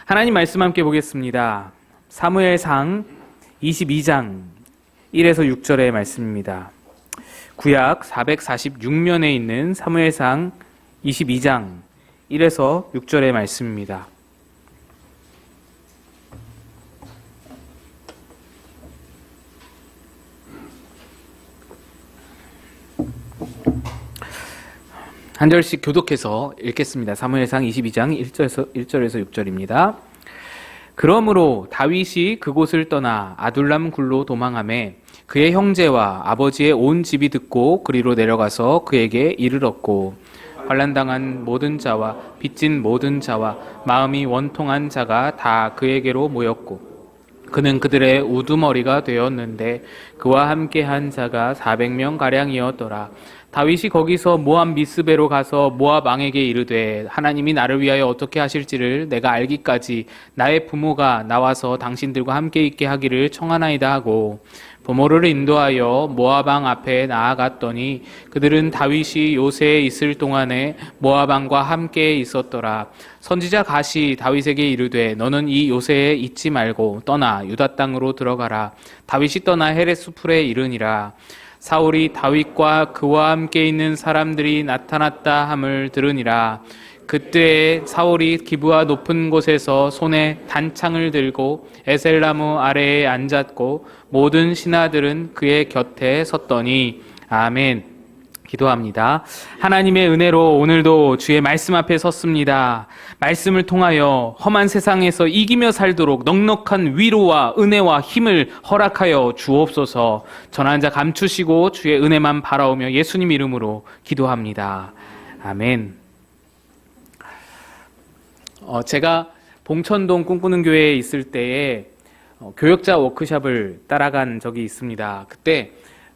하나님 말씀 함께 보겠습니다. 사무엘상 22장 1에서 6절의 말씀입니다. 구약 446면에 있는 사무엘상 22장 1에서 6절의 말씀입니다. 한 절씩 교독해서 읽겠습니다. 사무엘상 22장 1절에서 6절입니다. 그러므로 다윗이 그곳을 떠나 아둘람 굴로 도망하매 그의 형제와 아버지의 온 집이 듣고 그리로 내려가서 그에게 이르렀고, 환난당한 모든 자와 빚진 모든 자와 마음이 원통한 자가 다 그에게로 모였고, 그는 그들의 우두머리가 되었는데 그와 함께한 자가 400명 가량이었더라. 다윗이 거기서 모압 미스베로 가서 모압 왕에게 이르되, 하나님이 나를 위하여 어떻게 하실지를 내가 알기까지 나의 부모가 나와서 당신들과 함께 있게 하기를 청하나이다 하고 부모를 인도하여 모압 왕 앞에 나아갔더니 그들은 다윗이 요새에 있을 동안에 모압 왕과 함께 있었더라. 선지자 갓이 다윗에게 이르되, 너는 이 요새에 있지 말고 떠나 유다 땅으로 들어가라. 다윗이 떠나 헤레스 풀에 이르니라. 사울이 다윗과 그와 함께 있는 사람들이 나타났다 함을 들으니라. 그때에 사울이 기브아 높은 곳에서 손에 단창을 들고 에셀나무 아래에 앉았고 모든 신하들은 그의 곁에 섰더니. 아멘. 기도합니다. 하나님의 은혜로 오늘도 주의 말씀 앞에 섰습니다. 말씀을 통하여 험한 세상에서 이기며 살도록 넉넉한 위로와 은혜와 힘을 허락하여 주옵소서. 전한 자 감추시고 주의 은혜만 바라오며 예수님 이름으로 기도합니다. 아멘. 제가 봉천동 꿈꾸는 교회에 있을 때에 교역자 워크숍을 따라간 적이 있습니다. 그때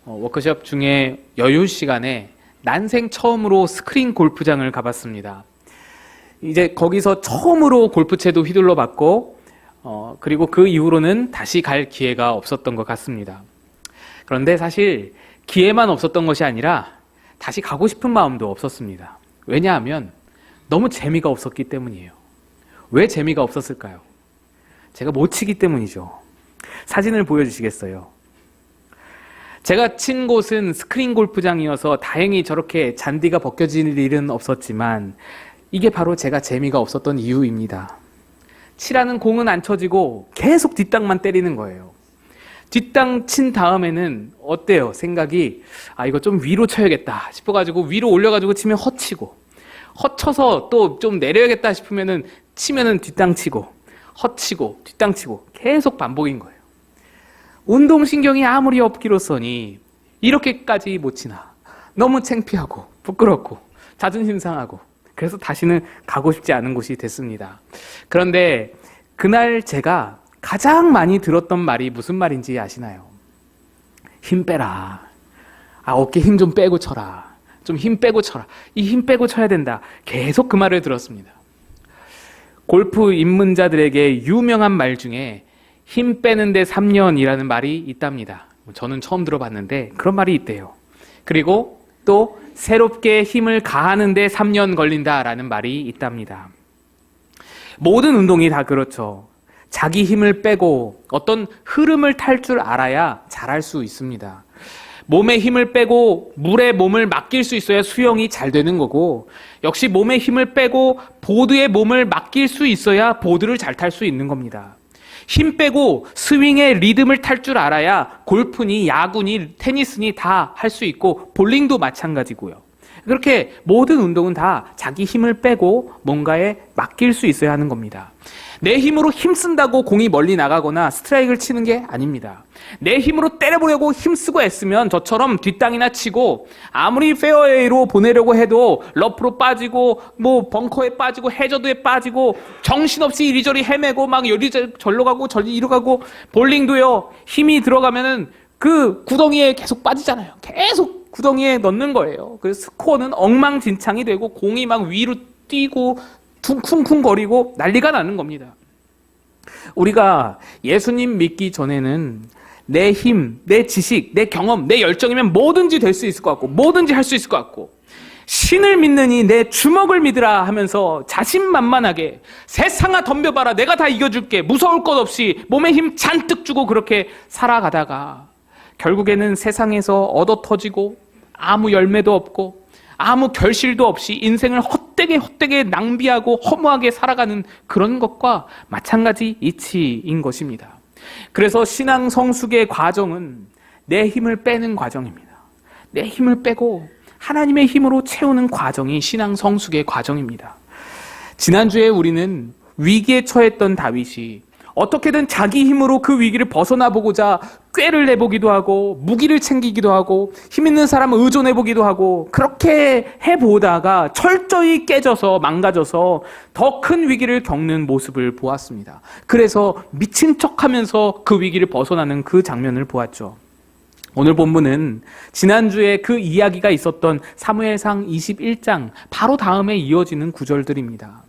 워크숍 중에 여유 시간에 난생 처음으로 스크린 골프장을 가봤습니다. 이제 거기서 처음으로 골프채도 휘둘러 봤고, 그리고 그 이후로는 다시 갈 기회가 없었던 것 같습니다. 그런데 사실 기회만 없었던 것이 아니라 다시 가고 싶은 마음도 없었습니다. 왜냐하면 너무 재미가 없었기 때문이에요. 왜 재미가 없었을까요? 제가 못 치기 때문이죠. 사진을 보여주시겠어요? 제가 친 곳은 스크린 골프장이어서 다행히 저렇게 잔디가 벗겨질 일은 없었지만 이게 바로 제가 재미가 없었던 이유입니다. 치라는 공은 안 쳐지고 계속 뒷땅만 때리는 거예요. 뒷땅 친 다음에는 어때요? 생각이 이거 좀 위로 쳐야겠다 싶어가지고 위로 올려가지고 치면 헛치고, 헛쳐서 또 좀 내려야겠다 싶으면은 치면은 뒷땅 치고, 헛치고 뒷땅 치고 계속 반복인 거예요. 운동신경이 아무리 없기로서니 이렇게까지 못 치나. 너무 창피하고 부끄럽고 자존심 상하고, 그래서 다시는 가고 싶지 않은 곳이 됐습니다. 그런데 그날 제가 가장 많이 들었던 말이 무슨 말인지 아시나요? 힘 빼라. 어깨 힘 좀 빼고 쳐라. 좀 힘 빼고 쳐라. 이 힘 빼고 쳐야 된다. 계속 그 말을 들었습니다. 골프 입문자들에게 유명한 말 중에 힘 빼는데 3년이라는 말이 있답니다. 저는 처음 들어봤는데 그런 말이 있대요. 그리고 또 새롭게 힘을 가하는데 3년 걸린다라는 말이 있답니다. 모든 운동이 다 그렇죠. 자기 힘을 빼고 어떤 흐름을 탈 줄 알아야 잘할 수 있습니다. 몸에 힘을 빼고 물에 몸을 맡길 수 있어야 수영이 잘 되는 거고, 역시 몸에 힘을 빼고 보드에 몸을 맡길 수 있어야 보드를 잘 탈 수 있는 겁니다. 힘 빼고 스윙의 리듬을 탈 줄 알아야 골프니 야구니 테니스니 다 할 수 있고, 볼링도 마찬가지고요. 그렇게 모든 운동은 다 자기 힘을 빼고 뭔가에 맡길 수 있어야 하는 겁니다. 내 힘으로 힘쓴다고 공이 멀리 나가거나 스트라이크를 치는 게 아닙니다. 내 힘으로 때려보려고 힘쓰고 애쓰면 저처럼 뒷땅이나 치고, 아무리 페어웨이로 보내려고 해도 러프로 빠지고 벙커에 빠지고 해저드에 빠지고 정신없이 이리저리 헤매고 막 여리저리로 가고 저리로 가고, 볼링도요, 힘이 들어가면은 그 구덩이에 계속 빠지잖아요. 계속 구덩이에 넣는 거예요. 그래서 스코어는 엉망진창이 되고 공이 막 위로 뛰고 쿵쿵쿵거리고 난리가 나는 겁니다. 우리가 예수님 믿기 전에는 내 힘, 내 지식, 내 경험, 내 열정이면 뭐든지 될 수 있을 것 같고, 뭐든지 할 수 있을 것 같고, 신을 믿느니 내 주먹을 믿으라 하면서 자신만만하게 세상아 덤벼봐라 내가 다 이겨줄게 무서울 것 없이 몸에 힘 잔뜩 주고 그렇게 살아가다가 결국에는 세상에서 얻어터지고 아무 열매도 없고 아무 결실도 없이 인생을 헛되게 낭비하고 허무하게 살아가는 그런 것과 마찬가지 이치인 것입니다. 그래서 신앙 성숙의 과정은 내 힘을 빼는 과정입니다. 내 힘을 빼고 하나님의 힘으로 채우는 과정이 신앙 성숙의 과정입니다. 지난주에 우리는 위기에 처했던 다윗이 어떻게든 자기 힘으로 그 위기를 벗어나 보고자 꾀를 내보기도 하고 무기를 챙기기도 하고 힘 있는 사람을 의존해보기도 하고 그렇게 해보다가 철저히 깨져서 망가져서 더 큰 위기를 겪는 모습을 보았습니다. 그래서 미친 척하면서 그 위기를 벗어나는 그 장면을 보았죠. 오늘 본문은 지난주에 그 이야기가 있었던 사무엘상 21장 바로 다음에 이어지는 구절들입니다.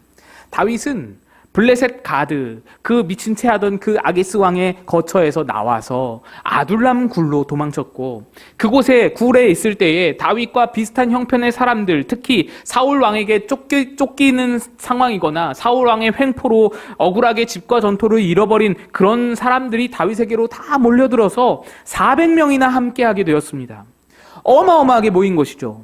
다윗은 블레셋 가드, 그 미친 채 하던 그 아기스 왕의 거처에서 나와서 아둘람 굴로 도망쳤고 그곳에 굴에 있을 때에 다윗과 비슷한 형편의 사람들, 특히 사울 왕에게 쫓기는 상황이거나 사울 왕의 횡포로 억울하게 집과 전토를 잃어버린 그런 사람들이 다윗에게로 다 몰려들어서 400명이나 함께하게 되었습니다. 어마어마하게 모인 것이죠.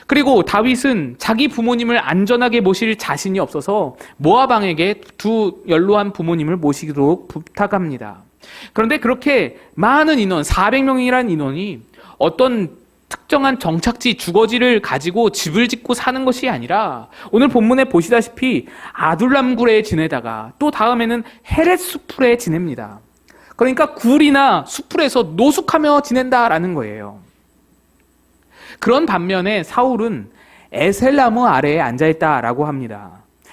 그리고 다윗은 자기 부모님을 안전하게 모실 자신이 없어서 모압 왕에게 두 연로한 부모님을 모시도록 부탁합니다. 그런데 그렇게 많은 인원, 400명이라는 인원이 어떤 특정한 정착지, 주거지를 가지고 집을 짓고 사는 것이 아니라 오늘 본문에 보시다시피 아둘람굴에 지내다가 또 다음에는 헤렛 수풀에 지냅니다. 그러니까 굴이나 수풀에서 노숙하며 지낸다라는 거예요. 그런 반면에 사울은 에셀나무 아래에 앉아있다라고 합니다.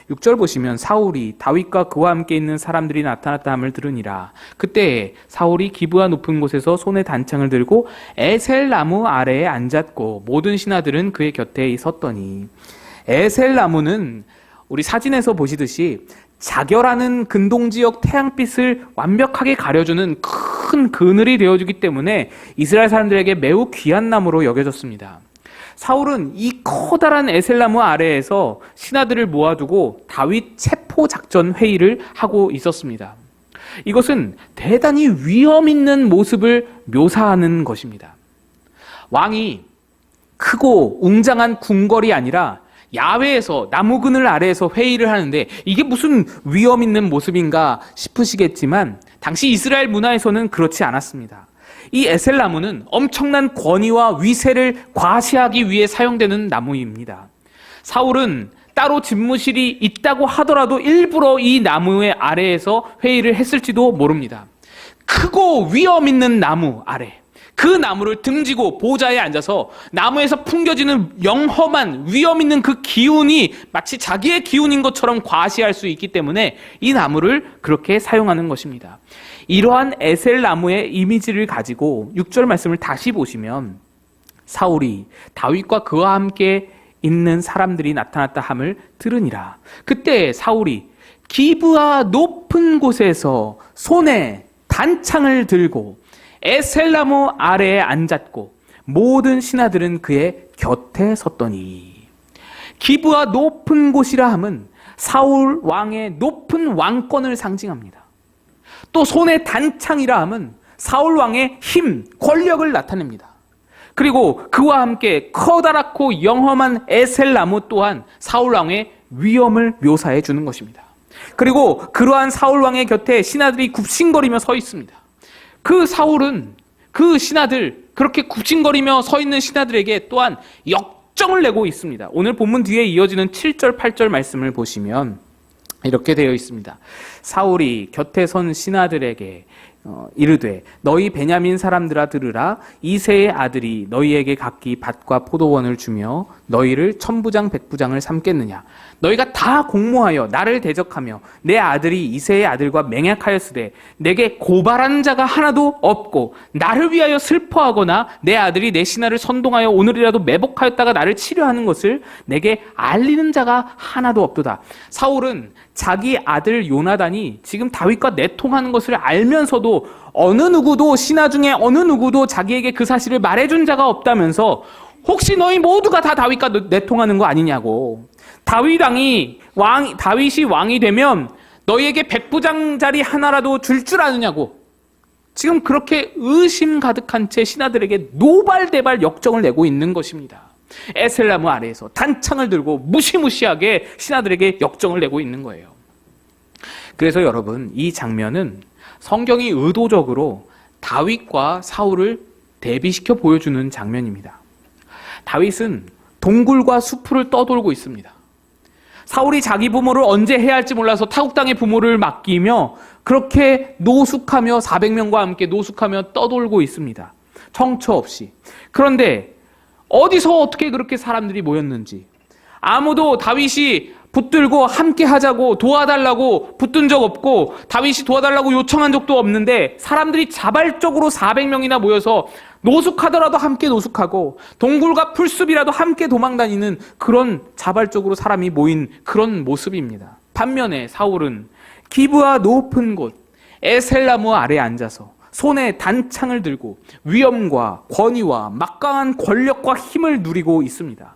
6절 보시면 사울이 다윗과 그와 함께 있는 사람들이 나타났다 함을 들으니라. 그때 사울이 기브아 높은 곳에서 손에 단창을 들고 에셀나무 아래에 앉았고 모든 신하들은 그의 곁에 섰더니 에셀나무는 우리 사진에서 보시듯이 자결하는 근동지역 태양빛을 완벽하게 가려주는 큰 그늘이 되어주기 때문에 이스라엘 사람들에게 매우 귀한 나무로 여겨졌습니다. 사울은 이 커다란 에셀나무 아래에서 신하들을 모아두고 다윗 체포 작전 회의를 하고 있었습니다. 이것은 대단히 위험 있는 모습을 묘사하는 것입니다. 왕이 크고 웅장한 궁궐이 아니라 야외에서 나무 그늘 아래에서 회의를 하는데 이게 무슨 위험 있는 모습인가 싶으시겠지만 당시 이스라엘 문화에서는 그렇지 않았습니다. 이 에셀나무는 엄청난 권위와 위세를 과시하기 위해 사용되는 나무입니다. 사울은 따로 집무실이 있다고 하더라도 일부러 이 나무의 아래에서 회의를 했을지도 모릅니다. 크고 위험 있는 나무 아래, 그 나무를 등지고 보좌에 앉아서 나무에서 풍겨지는 영험한 위험 있는 그 기운이 마치 자기의 기운인 것처럼 과시할 수 있기 때문에 이 나무를 그렇게 사용하는 것입니다. 이러한 에셀나무의 이미지를 가지고 6절 말씀을 다시 보시면 사울이 다윗과 그와 함께 있는 사람들이 나타났다 함을 들으니라. 그때 사울이 기브아 높은 곳에서 손에 단창을 들고 에셀나무 아래에 앉았고 모든 신하들은 그의 곁에 섰더니. 기브아 높은 곳이라 함은 사울 왕의 높은 왕권을 상징합니다. 또 손에 단창이라 함은 사울 왕의 힘, 권력을 나타냅니다. 그리고 그와 함께 커다랗고 영험한 에셀나무 또한 사울 왕의 위엄을 묘사해 주는 것입니다. 그리고 그러한 사울 왕의 곁에 신하들이 굽신거리며 서 있습니다. 그 사울은 그 신하들, 그렇게 굽신거리며 서 있는 신하들에게 또한 역정을 내고 있습니다. 오늘 본문 뒤에 이어지는 7절, 8절 말씀을 보시면 이렇게 되어 있습니다. 사울이 곁에 선 신하들에게 이르되 너희 베냐민 사람들아 들으라. 이새의 아들이 너희에게 각기 밭과 포도원을 주며 너희를 천부장 백부장을 삼겠느냐. 너희가 다 공모하여 나를 대적하며 내 아들이 이새의 아들과 맹약하였으되 내게 고발하는 자가 하나도 없고 나를 위하여 슬퍼하거나 내 아들이 내 신하를 선동하여 오늘이라도 매복하였다가 나를 치려하는 것을 내게 알리는 자가 하나도 없도다. 사울은 자기 아들 요나단이 지금 다윗과 내통하는 것을 알면서도 어느 누구도 신하 중에 어느 누구도 자기에게 그 사실을 말해준 자가 없다면서 혹시 너희 모두가 다 다윗과 내통하는 거 아니냐고. 다윗이 왕이 되면 너희에게 백부장자리 하나라도 줄 아느냐고. 지금 그렇게 의심 가득한 채 신하들에게 노발대발 역정을 내고 있는 것입니다. 에셀나무 아래에서 단창을 들고 무시무시하게 신하들에게 역정을 내고 있는 거예요. 그래서 여러분, 이 장면은 성경이 의도적으로 다윗과 사울을 대비시켜 보여주는 장면입니다. 다윗은 동굴과 수풀을 떠돌고 있습니다. 사울이 자기 부모를 언제 해야 할지 몰라서 타국 땅의 부모를 맡기며 그렇게 노숙하며 400명과 함께 노숙하며 떠돌고 있습니다. 청처 없이. 그런데 어디서 어떻게 그렇게 사람들이 모였는지, 아무도 다윗이 붙들고 함께 하자고 도와달라고 붙든 적 없고 다윗이 도와달라고 요청한 적도 없는데 사람들이 자발적으로 400명이나 모여서 노숙하더라도 함께 노숙하고 동굴과 풀숲이라도 함께 도망다니는 그런 자발적으로 사람이 모인 그런 모습입니다. 반면에 사울은 기브아 높은 곳 에셀나무 아래에 앉아서 손에 단창을 들고 위엄과 권위와 막강한 권력과 힘을 누리고 있습니다.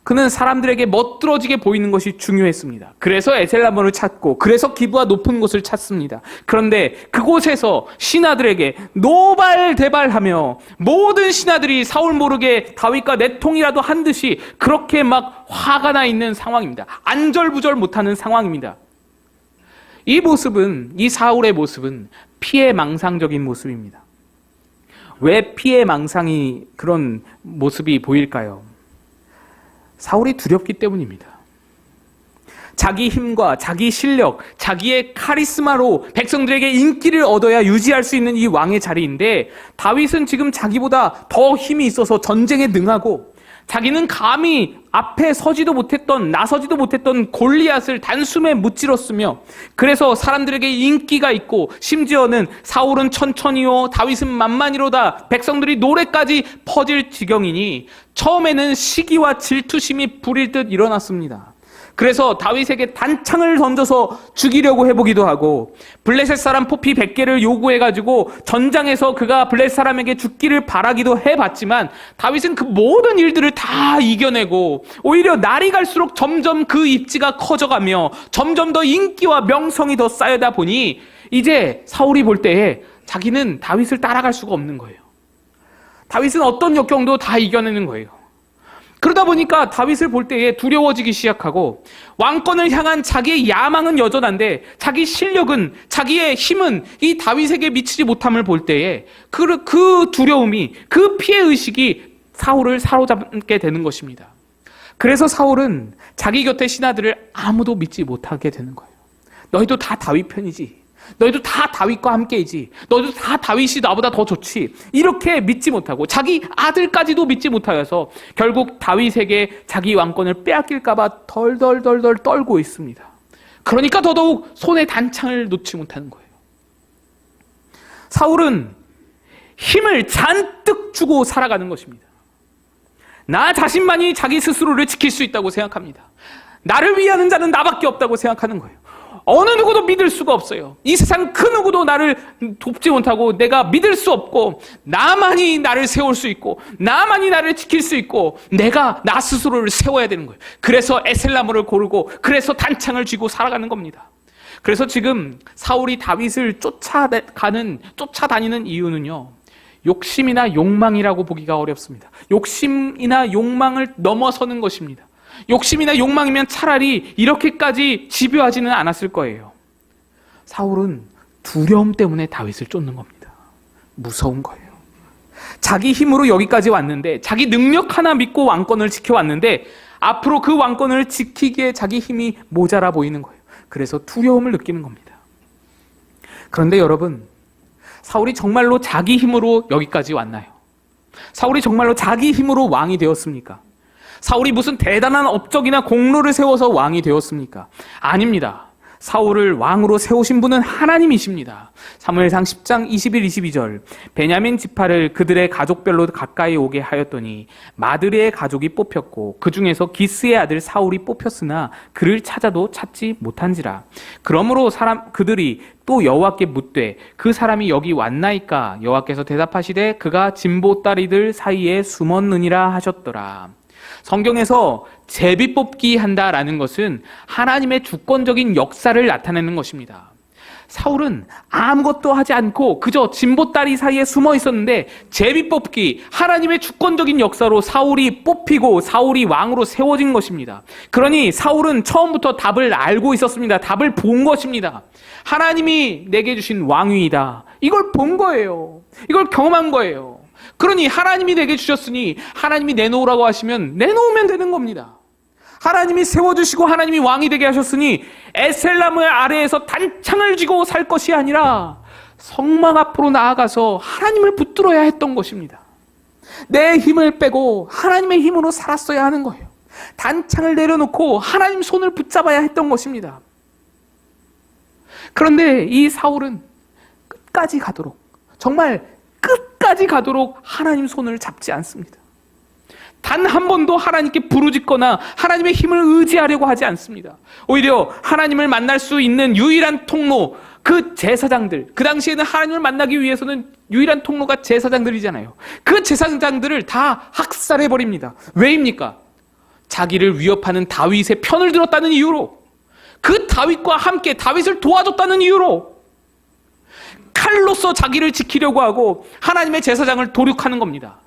그는 사람들에게 멋들어지게 보이는 것이 중요했습니다. 그래서 에셀나무를 찾고 그래서 기브아 높은 곳을 찾습니다. 그런데 그곳에서 신하들에게 노발대발하며 모든 신하들이 사울 모르게 다윗과 내통이라도 한 듯이 그렇게 막 화가 나 있는 상황입니다. 안절부절 못하는 상황입니다. 이 사울의 모습은 피해망상적인 모습입니다. 왜 피해망상이 그런 모습이 보일까요? 사울이 두렵기 때문입니다. 자기 힘과 자기 실력, 자기의 카리스마로 백성들에게 인기를 얻어야 유지할 수 있는 이 왕의 자리인데 다윗은 지금 자기보다 더 힘이 있어서 전쟁에 능하고 자기는 감히 앞에 나서지도 못했던 골리앗을 단숨에 무찌렀으며 그래서 사람들에게 인기가 있고 심지어는 사울은 천천히요 다윗은 만만히로다 백성들이 노래까지 퍼질 지경이니 처음에는 시기와 질투심이 불일 듯 일어났습니다. 그래서 다윗에게 단창을 던져서 죽이려고 해보기도 하고 블레셋 사람 포피 100개를 요구해가지고 전장에서 그가 블레셋 사람에게 죽기를 바라기도 해봤지만 다윗은 그 모든 일들을 다 이겨내고 오히려 날이 갈수록 점점 그 입지가 커져가며 점점 더 인기와 명성이 더 쌓여다 보니 이제 사울이 볼 때에 자기는 다윗을 따라갈 수가 없는 거예요. 다윗은 어떤 역경도 다 이겨내는 거예요. 그러다 보니까 다윗을 볼 때에 두려워지기 시작하고 왕권을 향한 자기의 야망은 여전한데 자기 실력은 자기의 힘은 이 다윗에게 미치지 못함을 볼 때에 그 두려움이 그 피해의식이 사울을 사로잡게 되는 것입니다. 그래서 사울은 자기 곁의 신하들을 아무도 믿지 못하게 되는 거예요. 너희도 다 다윗 편이지. 너희도 다 다윗과 함께이지. 너희도 다 다윗이 나보다 더 좋지. 이렇게 믿지 못하고 자기 아들까지도 믿지 못하여서 결국 다윗에게 자기 왕권을 빼앗길까 봐 덜덜덜덜 떨고 있습니다. 그러니까 더더욱 손에 단창을 놓지 못하는 거예요. 사울은 힘을 잔뜩 주고 살아가는 것입니다. 나 자신만이 자기 스스로를 지킬 수 있다고 생각합니다. 나를 위하는 자는 나밖에 없다고 생각하는 거예요. 어느 누구도 믿을 수가 없어요. 이 세상 그 누구도 나를 돕지 못하고 내가 믿을 수 없고 나만이 나를 세울 수 있고 나만이 나를 지킬 수 있고 내가 나 스스로를 세워야 되는 거예요. 그래서 에셀나무를 고르고 그래서 단창을 쥐고 살아가는 겁니다. 그래서 지금 사울이 다윗을 쫓아다니는 이유는요. 욕심이나 욕망이라고 보기가 어렵습니다. 욕심이나 욕망을 넘어서는 것입니다. 욕심이나 욕망이면 차라리 이렇게까지 집요하지는 않았을 거예요. 사울은 두려움 때문에 다윗을 쫓는 겁니다. 무서운 거예요. 자기 힘으로 여기까지 왔는데 자기 능력 하나 믿고 왕권을 지켜왔는데 앞으로 그 왕권을 지키기에 자기 힘이 모자라 보이는 거예요. 그래서 두려움을 느끼는 겁니다. 그런데 여러분, 사울이 정말로 자기 힘으로 여기까지 왔나요? 사울이 정말로 자기 힘으로 왕이 되었습니까? 사울이 무슨 대단한 업적이나 공로를 세워서 왕이 되었습니까? 아닙니다. 사울을 왕으로 세우신 분은 하나님이십니다. 사무엘상 10장 21, 22절 베냐민 지파를 그들의 가족별로 가까이 오게 하였더니 마드리의 가족이 뽑혔고 그 중에서 기스의 아들 사울이 뽑혔으나 그를 찾아도 찾지 못한지라. 그러므로 그들이 또 여호와께 묻되 그 사람이 여기 왔나이까? 여호와께서 대답하시되 그가 진보 다리들 사이에 숨었느니라 하셨더라. 성경에서 제비 뽑기 한다라는 것은 하나님의 주권적인 역사를 나타내는 것입니다. 사울은 아무것도 하지 않고 그저 진보다리 사이에 숨어 있었는데 제비 뽑기, 하나님의 주권적인 역사로 사울이 뽑히고 사울이 왕으로 세워진 것입니다. 그러니 사울은 처음부터 답을 알고 있었습니다. 답을 본 것입니다. 하나님이 내게 주신 왕위이다. 이걸 본 거예요. 이걸 경험한 거예요. 그러니 하나님이 내게 주셨으니 하나님이 내놓으라고 하시면 내놓으면 되는 겁니다. 하나님이 세워주시고 하나님이 왕이 되게 하셨으니 에셀나무의 아래에서 단창을 쥐고 살 것이 아니라 성막 앞으로 나아가서 하나님을 붙들어야 했던 것입니다. 내 힘을 빼고 하나님의 힘으로 살았어야 하는 거예요. 단창을 내려놓고 하나님 손을 붙잡아야 했던 것입니다. 그런데 이 사울은 끝까지 가도록, 정말 끝까지 가도록 하나님 손을 잡지 않습니다. 단 한 번도 하나님께 부르짖거나 하나님의 힘을 의지하려고 하지 않습니다. 오히려 하나님을 만날 수 있는 유일한 통로, 그 제사장들, 그 당시에는 하나님을 만나기 위해서는 유일한 통로가 제사장들이잖아요. 그 제사장들을 다 학살해버립니다. 왜입니까? 자기를 위협하는 다윗의 편을 들었다는 이유로, 그 다윗과 함께 다윗을 도와줬다는 이유로 칼로서 자기를 지키려고 하고 하나님의 제사장을 도륙하는 겁니다.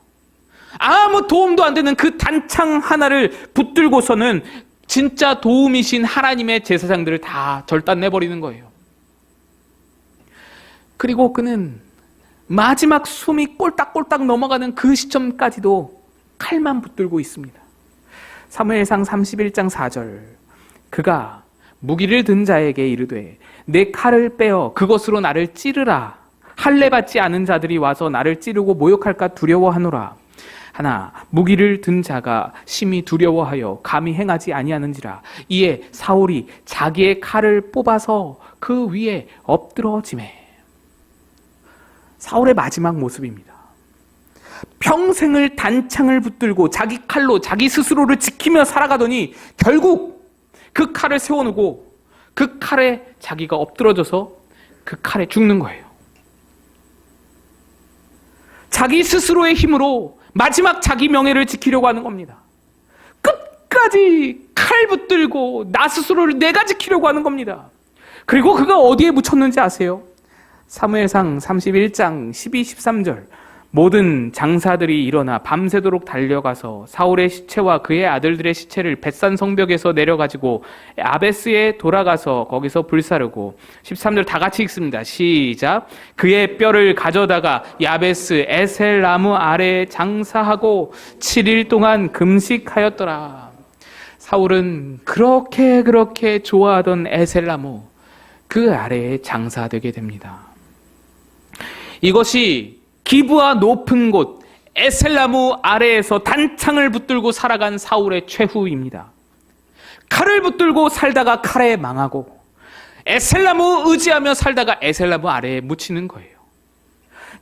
아무 도움도 안 되는 그 단창 하나를 붙들고서는 진짜 도움이신 하나님의 제사장들을 다 절단내버리는 거예요. 그리고 그는 마지막 숨이 꼴딱꼴딱 넘어가는 그 시점까지도 칼만 붙들고 있습니다. 사무엘상 31장 4절 그가 무기를 든 자에게 이르되 내 칼을 빼어 그것으로 나를 찌르라. 할례 받지 않은 자들이 와서 나를 찌르고 모욕할까 두려워하노라. 하나 무기를 든 자가 심히 두려워하여 감히 행하지 아니하는지라. 이에 사울이 자기의 칼을 뽑아서 그 위에 엎드러지매. 사울의 마지막 모습입니다. 평생을 단창을 붙들고 자기 칼로 자기 스스로를 지키며 살아가더니 결국 그 칼을 세워놓고 그 칼에 자기가 엎드러져서 그 칼에 죽는 거예요. 자기 스스로의 힘으로 마지막 자기 명예를 지키려고 하는 겁니다. 끝까지 칼 붙들고 나 스스로를 내가 지키려고 하는 겁니다. 그리고 그가 어디에 묻혔는지 아세요? 사무엘상 31장 12, 13절 모든 장사들이 일어나 밤새도록 달려가서 사울의 시체와 그의 아들들의 시체를 벳산 성벽에서 내려가지고 아베스에 돌아가서 거기서 불사르고 13절 다 같이 읽습니다. 시작. 그의 뼈를 가져다가 야베스 에셀나무 아래에 장사하고 7일 동안 금식하였더라. 사울은 그렇게 좋아하던 에셀나무 그 아래에 장사되게 됩니다. 이것이 기브와 높은 곳 에셀나무 아래에서 단창을 붙들고 살아간 사울의 최후입니다. 칼을 붙들고 살다가 칼에 망하고 에셀나무 의지하며 살다가 에셀나무 아래에 묻히는 거예요.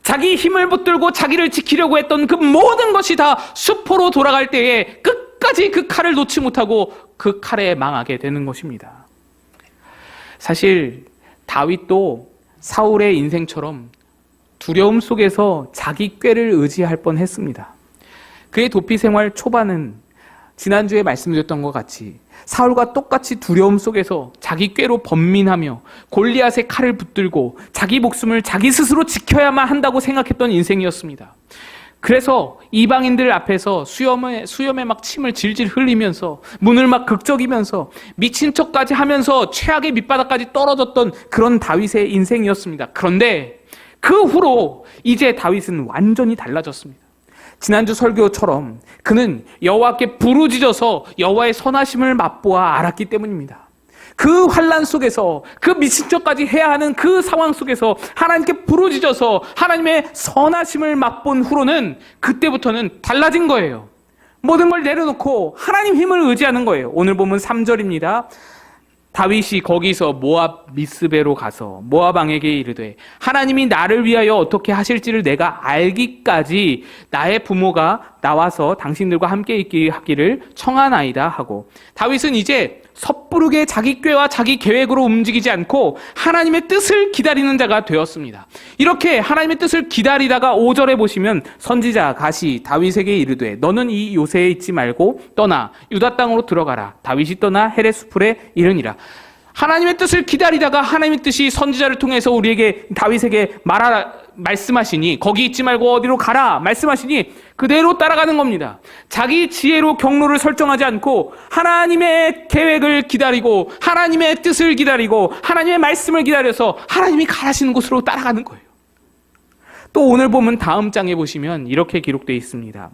자기 힘을 붙들고 자기를 지키려고 했던 그 모든 것이 다 수포로 돌아갈 때에 끝까지 그 칼을 놓지 못하고 그 칼에 망하게 되는 것입니다. 사실 다윗도 사울의 인생처럼 두려움 속에서 자기 꾀를 의지할 뻔했습니다. 그의 도피 생활 초반은 지난주에 말씀드렸던 것 같이 사울과 똑같이 두려움 속에서 자기 꾀로 번민하며 골리앗의 칼을 붙들고 자기 목숨을 자기 스스로 지켜야만 한다고 생각했던 인생이었습니다. 그래서 이방인들 앞에서 수염에 막 침을 질질 흘리면서 문을 막 극적이면서 미친 척까지 하면서 최악의 밑바닥까지 떨어졌던 그런 다윗의 인생이었습니다. 그런데 그 후로 이제 다윗은 완전히 달라졌습니다. 지난주 설교처럼 그는 여호와께 부르짖어서 여호와의 선하심을 맛보아 알았기 때문입니다. 그 환난 속에서 그 미친 척까지 해야 하는 그 상황 속에서 하나님께 부르짖어서 하나님의 선하심을 맛본 후로는 그때부터는 달라진 거예요. 모든 걸 내려놓고 하나님 힘을 의지하는 거예요. 오늘 보면 3절입니다. 다윗이 거기서 모압 미스베로 가서 모압 왕에게 이르되 하나님이 나를 위하여 어떻게 하실지를 내가 알기까지 나의 부모가 나와서 당신들과 함께 있기 하기를 청하나이다 하고, 다윗은 이제 섣부르게 자기 꾀와 자기 계획으로 움직이지 않고 하나님의 뜻을 기다리는 자가 되었습니다. 이렇게 하나님의 뜻을 기다리다가 5절에 보시면 선지자 갓이 다윗에게 이르되 너는 이 요새에 있지 말고 떠나 유다 땅으로 들어가라. 다윗이 떠나 헤레스풀에 이르니라. 하나님의 뜻을 기다리다가 하나님의 뜻이 선지자를 통해서 우리에게 다윗에게 말씀하시니 거기 있지 말고 어디로 가라 말씀하시니 그대로 따라가는 겁니다. 자기 지혜로 경로를 설정하지 않고 하나님의 계획을 기다리고 하나님의 뜻을 기다리고 하나님의 말씀을 기다려서 하나님이 가라시는 곳으로 따라가는 거예요. 또 오늘 보면 다음 장에 보시면 이렇게 기록되어 있습니다.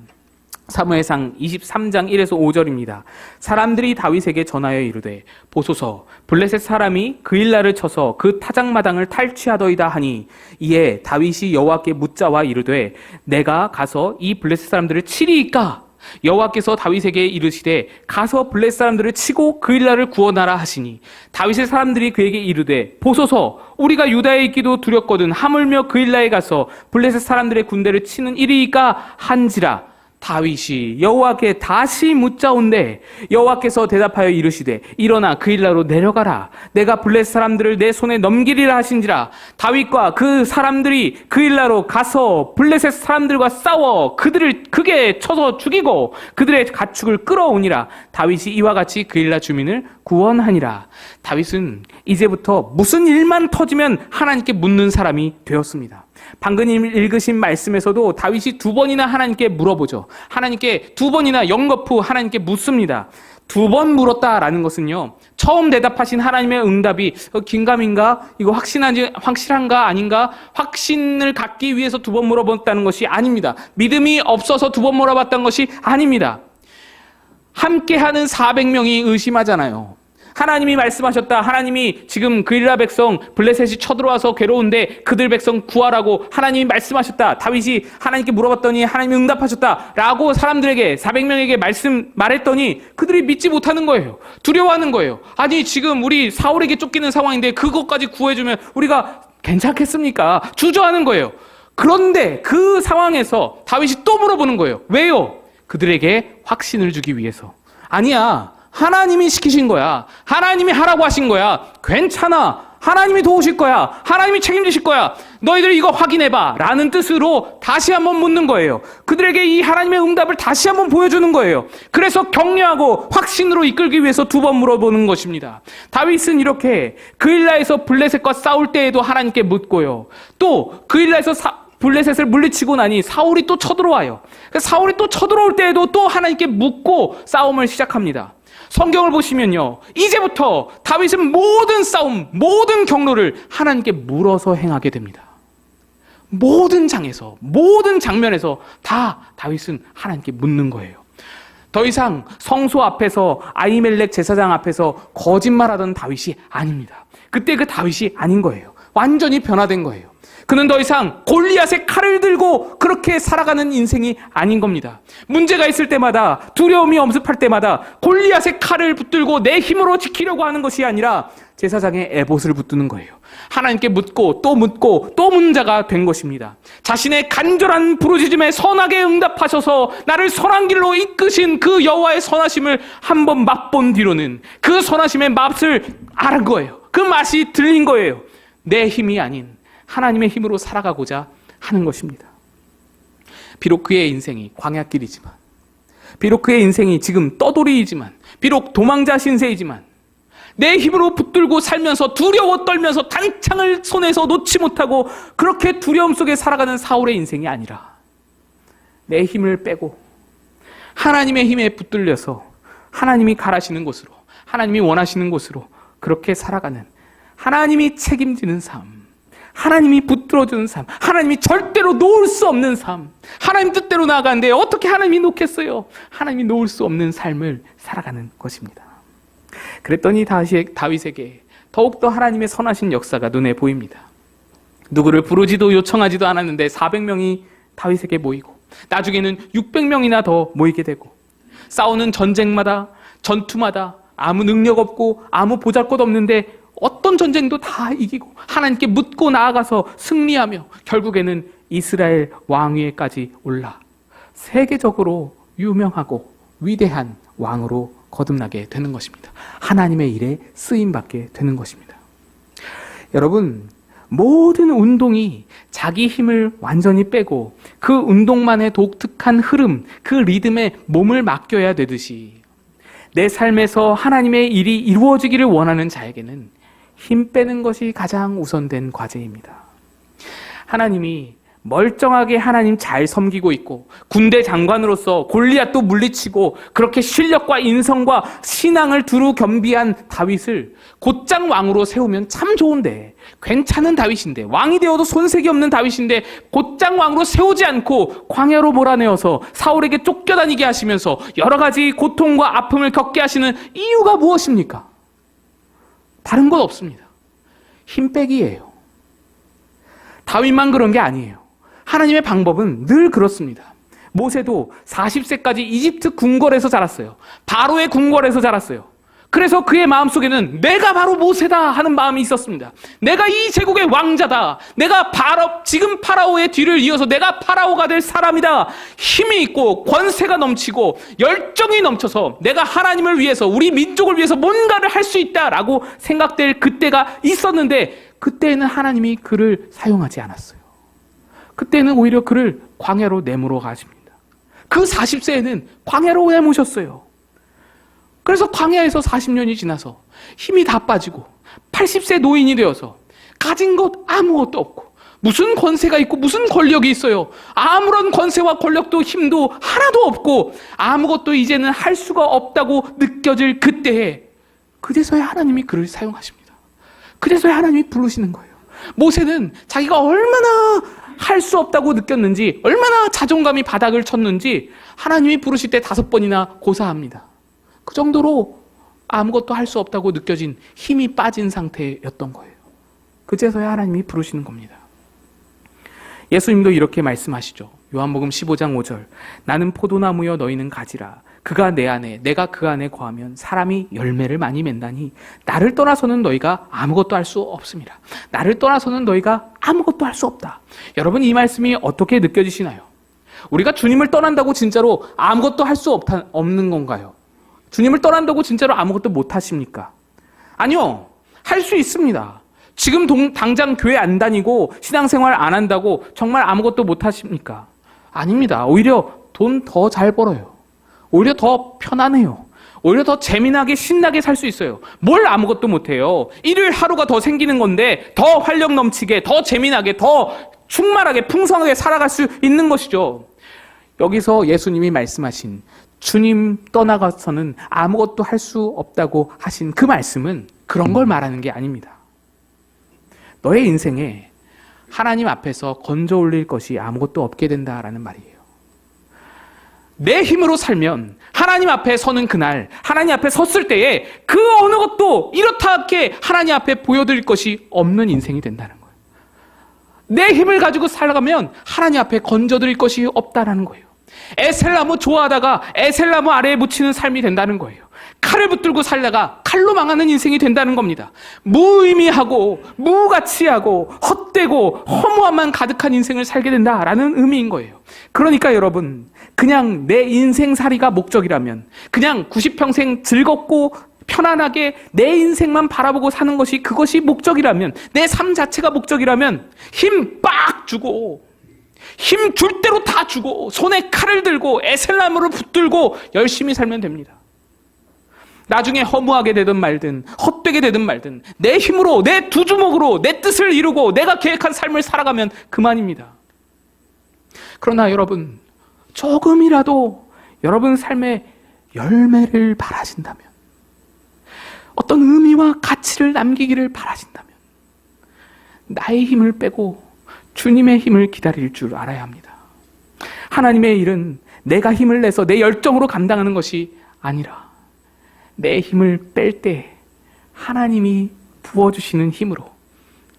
사무엘상 23장 1에서 5절입니다. 사람들이 다윗에게 전하여 이르되 보소서 블레셋 사람이 그일라를 쳐서 그 타작마당을 탈취하더이다 하니, 이에 다윗이 여호와께 묻자와 이르되 내가 가서 이 블레셋 사람들을 치리이까? 여호와께서 다윗에게 이르시되 가서 블레셋 사람들을 치고 그일라를 구원하라 하시니, 다윗의 사람들이 그에게 이르되 보소서 우리가 유다에 있기도 두렵거든 하물며 그일라에 가서 블레셋 사람들의 군대를 치는 일이이까 한지라. 다윗이 여호와께 다시 묻자온대 여호와께서 대답하여 이르시되 일어나 그일라로 내려가라. 내가 블레셋 사람들을 내 손에 넘기리라 하신지라. 다윗과 그 사람들이 그일라로 가서 블레셋 사람들과 싸워 그들을 크게 쳐서 죽이고 그들의 가축을 끌어오니라. 다윗이 이와 같이 그일라 주민을 구원하니라. 다윗은 이제부터 무슨 일만 터지면 하나님께 묻는 사람이 되었습니다. 방금 읽으신 말씀에서도 다윗이 2번이나 하나님께 물어보죠. 하나님께 2번이나 영거푸 하나님께 묻습니다. 2번 물었다라는 것은요, 처음 대답하신 하나님의 응답이 긴가민가? 이거 확실한가 아닌가? 확신을 갖기 위해서 2번 물어봤다는 것이 아닙니다. 믿음이 없어서 2번 물어봤다는 것이 아닙니다. 함께하는 400명이 의심하잖아요. 하나님이 말씀하셨다. 하나님이 지금 그일라 백성 블레셋이 쳐들어와서 괴로운데 그들 백성 구하라고 하나님이 말씀하셨다. 다윗이 하나님께 물어봤더니 하나님이 응답하셨다 라고 사람들에게 400명에게 말했더니 그들이 믿지 못하는 거예요. 두려워하는 거예요. 아니 지금 우리 사울에게 쫓기는 상황인데 그것까지 구해주면 우리가 괜찮겠습니까? 주저하는 거예요. 그런데 그 상황에서 다윗이 또 물어보는 거예요. 왜요? 그들에게 확신을 주기 위해서. 아니야, 하나님이 시키신 거야. 하나님이 하라고 하신 거야. 괜찮아. 하나님이 도우실 거야. 하나님이 책임지실 거야. 너희들 이거 확인해봐 라는 뜻으로 다시 한번 묻는 거예요. 그들에게 이 하나님의 응답을 다시 한번 보여주는 거예요. 그래서 격려하고 확신으로 이끌기 위해서 2번 물어보는 것입니다. 다윗은 이렇게 그일라에서 블레셋과 싸울 때에도 하나님께 묻고요. 또 그일라에서 블레셋을 물리치고 나니 사울이 또 쳐들어와요. 사울이 또 쳐들어올 때에도 또 하나님께 묻고 싸움을 시작합니다. 성경을 보시면요, 이제부터 다윗은 모든 싸움, 모든 경로를 하나님께 물어서 행하게 됩니다. 모든 장에서, 모든 장면에서 다 다윗은 하나님께 묻는 거예요. 더 이상 성소 앞에서 아히멜렉 제사장 앞에서 거짓말하던 다윗이 아닙니다. 그때 그 다윗이 아닌 거예요. 완전히 변화된 거예요. 그는 더 이상 골리앗의 칼을 들고 그렇게 살아가는 인생이 아닌 겁니다. 문제가 있을 때마다, 두려움이 엄습할 때마다 골리앗의 칼을 붙들고 내 힘으로 지키려고 하는 것이 아니라 제사장의 에봇을 붙드는 거예요. 하나님께 묻고 또 묻는 자가 된 것입니다. 자신의 간절한 부르짖음에 선하게 응답하셔서 나를 선한 길로 이끄신 그 여호와의 선하심을 한번 맛본 뒤로는 그 선하심의 맛을 알은 거예요. 그 맛이 들린 거예요. 내 힘이 아닌 하나님의 힘으로 살아가고자 하는 것입니다. 비록 그의 인생이 광야길이지만, 비록 그의 인생이 지금 떠돌이이지만, 비록 도망자 신세이지만, 내 힘으로 붙들고 살면서 두려워 떨면서 단창을 손에서 놓지 못하고 그렇게 두려움 속에 살아가는 사울의 인생이 아니라 내 힘을 빼고 하나님의 힘에 붙들려서 하나님이 가라시는 곳으로, 하나님이 원하시는 곳으로 그렇게 살아가는, 하나님이 책임지는 삶, 하나님이 붙들어주는 삶, 하나님이 절대로 놓을 수 없는 삶, 하나님 뜻대로 나아가는데 어떻게 하나님이 놓겠어요? 하나님이 놓을 수 없는 삶을 살아가는 것입니다. 그랬더니 다윗에게 더욱더 하나님의 선하신 역사가 눈에 보입니다. 누구를 부르지도 요청하지도 않았는데 400명이 다윗에게 모이고 나중에는 600명이나 더 모이게 되고, 싸우는 전쟁마다, 전투마다 아무 능력 없고 아무 보잘것 없는데 어떤 전쟁도 다 이기고 하나님께 묻고 나아가서 승리하며 결국에는 이스라엘 왕위에까지 올라 세계적으로 유명하고 위대한 왕으로 거듭나게 되는 것입니다. 하나님의 일에 쓰임받게 되는 것입니다. 여러분, 모든 운동이 자기 힘을 완전히 빼고 그 운동만의 독특한 흐름, 그 리듬에 몸을 맡겨야 되듯이 내 삶에서 하나님의 일이 이루어지기를 원하는 자에게는 힘 빼는 것이 가장 우선된 과제입니다. 하나님이 멀쩡하게 하나님 잘 섬기고 있고 군대 장관으로서 골리앗도 물리치고 그렇게 실력과 인성과 신앙을 두루 겸비한 다윗을 곧장 왕으로 세우면 참 좋은데, 괜찮은 다윗인데, 왕이 되어도 손색이 없는 다윗인데 곧장 왕으로 세우지 않고 광야로 몰아내어서 사울에게 쫓겨다니게 하시면서 여러 가지 고통과 아픔을 겪게 하시는 이유가 무엇입니까? 다른 건 없습니다. 힘 빼기예요. 다윗만 그런 게 아니에요. 하나님의 방법은 늘 그렇습니다. 모세도 40세까지 이집트 궁궐에서 자랐어요. 바로의 궁궐에서 자랐어요. 그래서 그의 마음속에는 내가 바로 모세다 하는 마음이 있었습니다. 내가 이 제국의 왕자다. 내가 지금 파라오의 뒤를 이어서 내가 파라오가 될 사람이다. 힘이 있고 권세가 넘치고 열정이 넘쳐서 내가 하나님을 위해서, 우리 민족을 위해서 뭔가를 할 수 있다라고 생각될 그때가 있었는데, 그때는 하나님이 그를 사용하지 않았어요. 그때는 오히려 그를 광야로 내모러 가십니다. 그 40세에는 광야로 내모셨어요. 그래서 광야에서 40년이 지나서 힘이 다 빠지고 80세 노인이 되어서 가진 것 아무것도 없고 무슨 권세가 있고 무슨 권력이 있어요. 아무런 권세와 권력도 힘도 하나도 없고 아무것도 이제는 할 수가 없다고 느껴질 그때에, 그제서야 하나님이 그를 사용하십니다. 그래서야 하나님이 부르시는 거예요. 모세는 자기가 얼마나 할 수 없다고 느꼈는지, 얼마나 자존감이 바닥을 쳤는지 하나님이 부르실 때 5번이나 고사합니다. 그 정도로 아무것도 할 수 없다고 느껴진 힘이 빠진 상태였던 거예요. 그제서야 하나님이 부르시는 겁니다. 예수님도 이렇게 말씀하시죠. 요한복음 15장 5절. 나는 포도나무여 너희는 가지라. 그가 내 안에 내가 그 안에 거하면 사람이 열매를 많이 맺나니 나를 떠나서는 너희가 아무것도 할 수 없습니다. 나를 떠나서는 너희가 아무것도 할 수 없다. 여러분, 이 말씀이 어떻게 느껴지시나요? 우리가 주님을 떠난다고 진짜로 아무것도 할 수 없는 건가요? 주님을 떠난다고 진짜로 아무것도 못 하십니까? 아니요. 할 수 있습니다. 지금 당장 교회 안 다니고 신앙생활 안 한다고 정말 아무것도 못 하십니까? 아닙니다. 오히려 돈 더 잘 벌어요. 오히려 더 편안해요. 오히려 더 재미나게 신나게 살 수 있어요. 뭘 아무것도 못해요. 일요일 하루가 더 생기는 건데 더 활력 넘치게, 더 재미나게, 더 충만하게, 풍성하게 살아갈 수 있는 것이죠. 여기서 예수님이 말씀하신 주님 떠나가서는 아무것도 할 수 없다고 하신 그 말씀은 그런 걸 말하는 게 아닙니다. 너의 인생에 하나님 앞에서 건져 올릴 것이 아무것도 없게 된다라는 말이에요. 내 힘으로 살면 하나님 앞에 서는 그날, 하나님 앞에 섰을 때에 그 어느 것도 이렇게 하나님 앞에 보여드릴 것이 없는 인생이 된다는 거예요. 내 힘을 가지고 살아가면 하나님 앞에 건져드릴 것이 없다라는 거예요. 에셀나무 좋아하다가 에셀나무 아래에 묻히는 삶이 된다는 거예요. 칼을 붙들고 살다가 칼로 망하는 인생이 된다는 겁니다. 무의미하고 무가치하고 헛되고 허무함만 가득한 인생을 살게 된다라는 의미인 거예요. 그러니까 여러분, 그냥 내 인생살이가 목적이라면, 그냥 90평생 즐겁고 편안하게 내 인생만 바라보고 사는 것이 그것이 목적이라면, 내 삶 자체가 목적이라면 힘 빡 주고 힘 줄 대로 다 주고 손에 칼을 들고 에셀나무를 붙들고 열심히 살면 됩니다. 나중에 허무하게 되든 말든 헛되게 되든 말든 내 힘으로, 내 두 주먹으로 내 뜻을 이루고 내가 계획한 삶을 살아가면 그만입니다. 그러나 여러분, 조금이라도 여러분 삶에 열매를 바라신다면, 어떤 의미와 가치를 남기기를 바라신다면 나의 힘을 빼고 주님의 힘을 기다릴 줄 알아야 합니다. 하나님의 일은 내가 힘을 내서 내 열정으로 감당하는 것이 아니라 내 힘을 뺄 때 하나님이 부어주시는 힘으로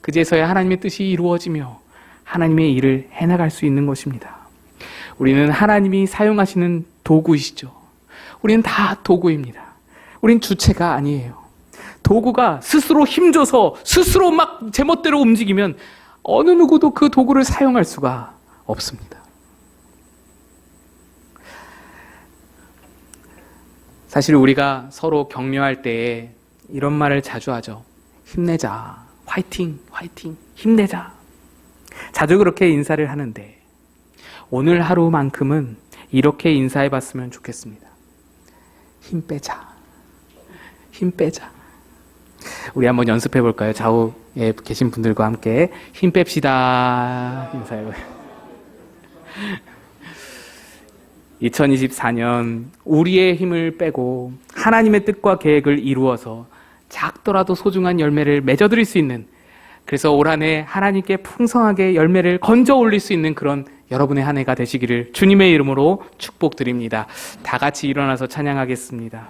그제서야 하나님의 뜻이 이루어지며 하나님의 일을 해나갈 수 있는 것입니다. 우리는 하나님이 사용하시는 도구이시죠. 우리는 다 도구입니다. 우린 주체가 아니에요. 도구가 스스로 힘줘서 스스로 막 제멋대로 움직이면 어느 누구도 그 도구를 사용할 수가 없습니다. 사실 우리가 서로 격려할 때에 이런 말을 자주 하죠. 힘내자. 화이팅, 화이팅, 힘내자. 자주 그렇게 인사를 하는데 오늘 하루만큼은 이렇게 인사해 봤으면 좋겠습니다. 힘 빼자. 힘 빼자. 우리 한번 연습해 볼까요? 좌우에 계신 분들과 함께 힘 뺍시다. 인사해. 2024년 우리의 힘을 빼고 하나님의 뜻과 계획을 이루어서 작더라도 소중한 열매를 맺어드릴 수 있는, 그래서 올 한 해 하나님께 풍성하게 열매를 건져 올릴 수 있는 그런 여러분의 한 해가 되시기를 주님의 이름으로 축복드립니다. 다 같이 일어나서 찬양하겠습니다.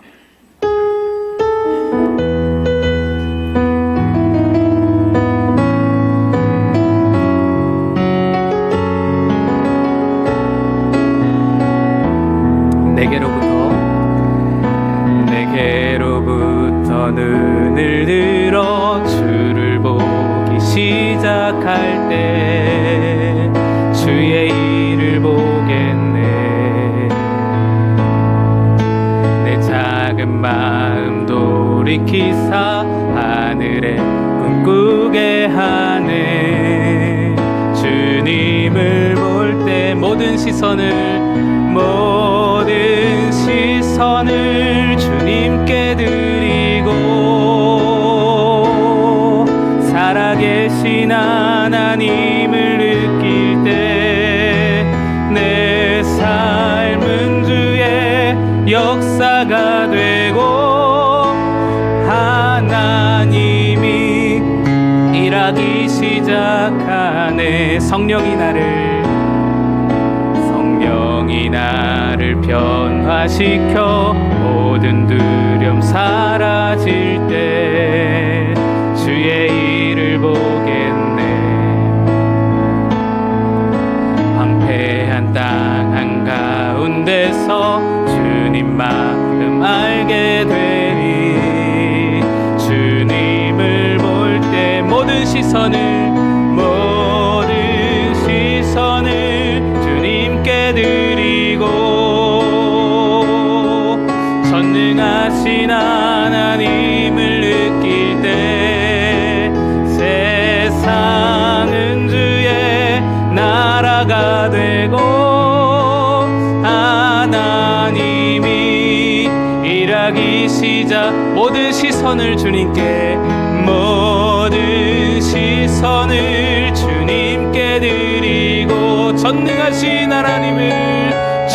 내게로부터 눈을 들어 주를 보기 시작할 때 주의 일을 보겠네. 내 작은 마음 돌이키사 하늘에 꿈꾸게 하네. 주님을 볼 때 모든 시선을 주님께 드리고 살아계신 하나님을 느낄 때 내 삶은 주의 역사가 되고 하나님이 일하기 시작하네. 성령이 나를 변화시켜 모든 두려움 사라질 때 주의 일을 보겠네. 황폐한 땅 한가운데서 주님 마음 알게 되니 주님을 볼 때 모든 시선을 주님께 드리고 전능하신 하나님을 느낄 때 세상은 주의 나라가 되고 하나님이 일하기 시작. 모든 시선을 주님께 드리고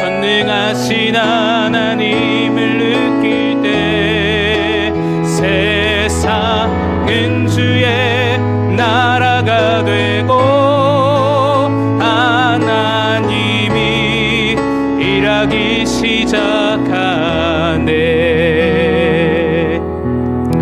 전능하신 하나님을 느낄 때